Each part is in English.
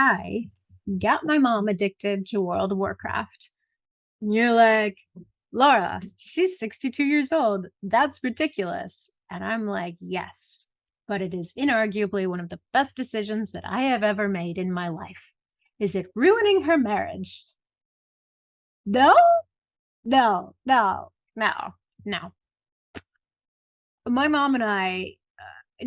I got my mom addicted to World of Warcraft. And you're like, Laura, she's 62 years old. That's ridiculous. And I'm like, yes, but it is inarguably one of the best decisions that I have ever made in my life. Is it ruining her marriage? No, no, no, no, no. My mom and I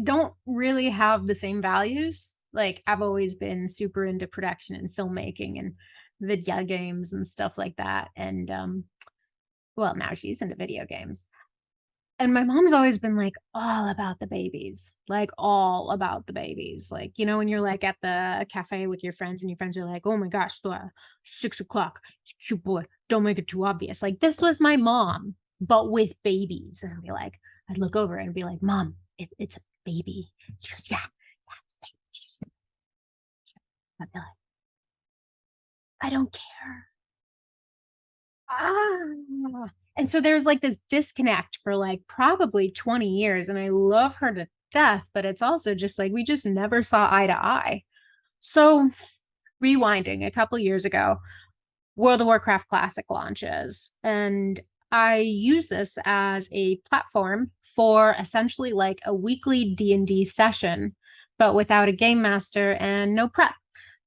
don't really have the same values. Like, I've always been super into production and filmmaking and video games and stuff like that. And well, now she's into video games. And my mom's always been like all about the babies, like all about the babies. Like, when you're like at the cafe with your friends and your friends are like, oh my gosh, 6 o'clock, cute boy, don't make it too obvious. Like, this was my mom, but with babies. And I'd be like, I'd look over and be like, Mom, it's a baby. She goes, yeah, it's a baby. I'd be like, I don't care. Ah. And so there's like this disconnect for like probably 20 years. And I love her to death, but it's also just like we just never saw eye to eye. So rewinding a couple years ago, World of Warcraft Classic launches. And I use this as a platform for essentially like a weekly D&D session, but without a game master and no prep.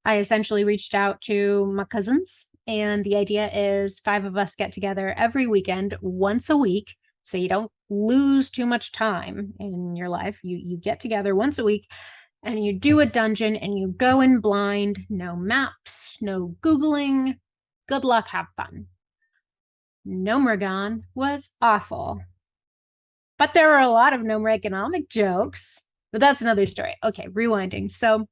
I essentially reached out to my cousins, and the idea is five of us get together every weekend, once a week. So you don't lose too much time in your life. You get together once a week and you do a dungeon and you go in blind, no maps, no Googling. Good luck, have fun. Nomergon was awful. But there were a lot of Nomer economic jokes. But that's another story. Okay, rewinding. So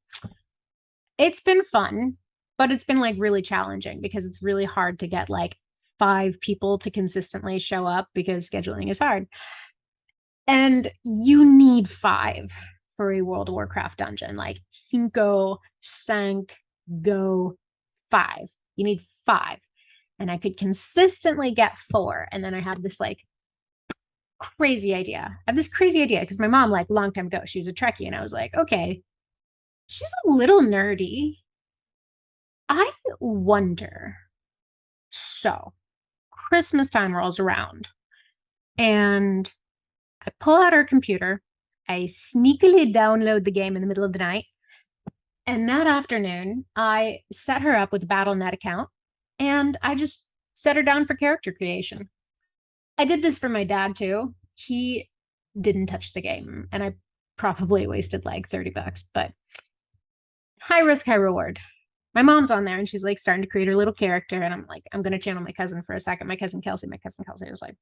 it's been fun, but it's been like really challenging because it's really hard to get like five people to consistently show up because scheduling is hard. And you need five for a World of Warcraft dungeon, like cinco, sank, go, five. You need five. And I could consistently get four. And then I had this like crazy idea. I have this crazy idea because my mom, like, long time ago, she was a Trekkie, and I was like, okay, she's a little nerdy. I wonder. So, Christmas time rolls around, and I pull out our computer. I sneakily download the game in the middle of the night. And that afternoon, I set her up with a BattleNet account, and I just set her down for character creation. I did this for my dad too. He didn't touch the game, and I probably wasted like $30, but high risk, high reward. My mom's on there and she's like starting to create her little character. And I'm like, I'm going to channel my cousin for a second. My cousin Kelsey was like,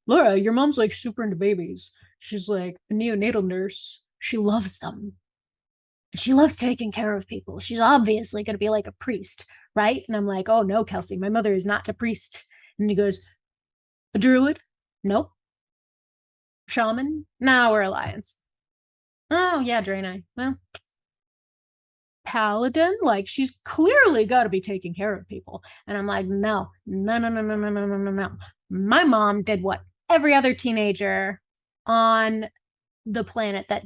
Laura, your mom's like super into babies. She's like a neonatal nurse. She loves them. She loves taking care of people. She's obviously going to be like a priest, right? And I'm like, oh no, Kelsey, my mother is not a priest. And he goes, a druid? Nope. Shaman? No, we're alliance. Oh yeah, Draenei. Well, paladin, like she's clearly got to be taking care of people. And I'm like, no, no, no, no, no, no, no, no, no, no. My mom did what every other teenager on the planet that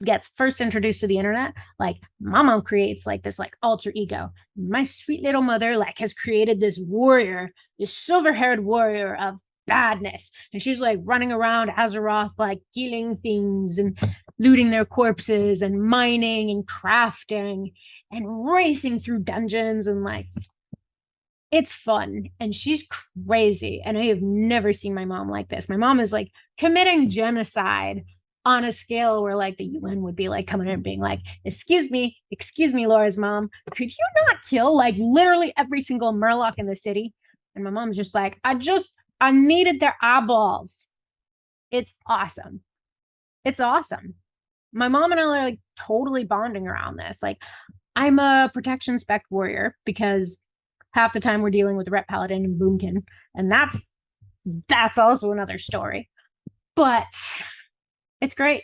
gets first introduced to the internet. Like, my mom creates like this like alter ego. My sweet little mother like has created this warrior, this silver-haired warrior of badness, and she's like running around Azeroth like killing things and looting their corpses and mining and crafting and racing through dungeons, and like it's fun, and she's crazy, and I have never seen my mom like this. My mom is like committing genocide on a scale where like the UN would be like coming in and being like, excuse me, Laura's mom, could you not kill like literally every single Murloc in the city? And my mom's just like, I needed their eyeballs. It's awesome. It's awesome. My mom and I are like totally bonding around this. Like, I'm a protection spec warrior because half the time we're dealing with Ret Paladin and Boomkin, and that's also another story. But it's great.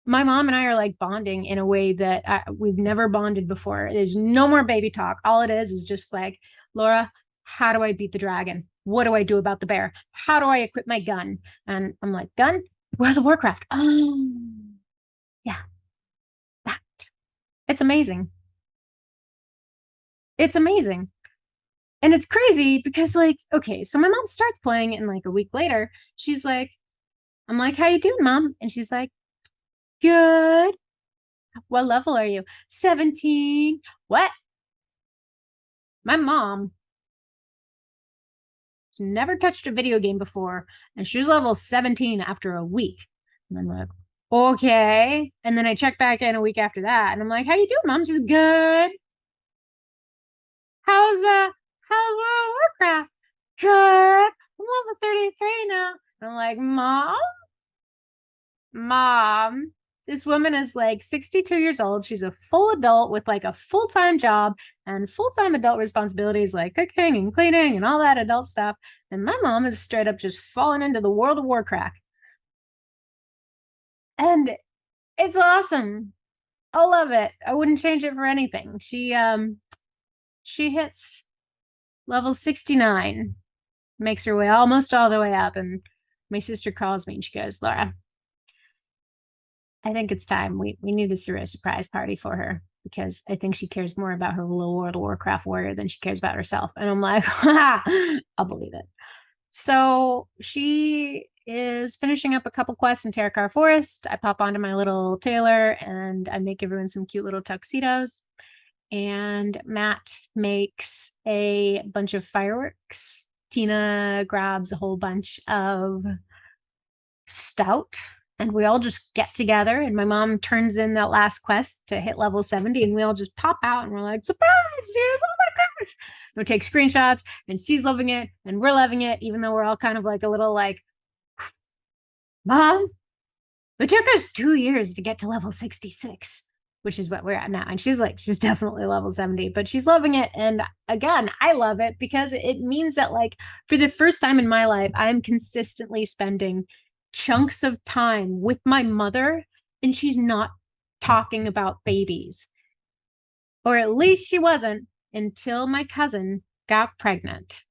My mom and I are like bonding in a way that we've never bonded before. There's no more baby talk. All it is just like, Laura, how do I beat the dragon? What do I do about the bear? How do I equip my gun? And I'm like, gun? Where's the Warcraft? Oh, yeah, that. It's amazing. It's amazing. And it's crazy because like, okay, so my mom starts playing and like a week later, she's like, I'm like, how you doing, mom? And she's like, good. What level are you? 17. What? My mom never touched a video game before, and she's level 17 after a week. And I'm like, okay. And then I check back in a week after that, and I'm like, how you doing, mom? She's good. How's World of Warcraft? Good. I'm level 33 now. And I'm like, mom, this woman is like 62 years old. She's a full adult with like a full-time job and full-time adult responsibilities like cooking and cleaning and all that adult stuff. And my mom is straight up just falling into the World of Warcraft. And it's awesome. I love it. I wouldn't change it for anything. She hits level 69, makes her way almost all the way up, and my sister calls me and she goes, Laura, I think it's time. We need to throw a surprise party for her because I think she cares more about her little World of Warcraft warrior than she cares about herself. And I'm like, I'll believe it. So she is finishing up a couple quests in Terracar Forest. I pop onto my little tailor and I make everyone some cute little tuxedos. And Matt makes a bunch of fireworks. Tina grabs a whole bunch of stout and we all just get together and my mom turns in that last quest to hit level 70 and we all just pop out and we're like, surprise, cheers, oh my gosh. And we take screenshots and she's loving it and we're loving it, even though we're all kind of like a little like, mom, it took us 2 years to get to level 66, which is what we're at now. And she's like, she's definitely level 70, but she's loving it. And again, I love it because it means that like for the first time in my life, I'm consistently spending chunks of time with my mother and she's not talking about babies. Or at least she wasn't until my cousin got pregnant.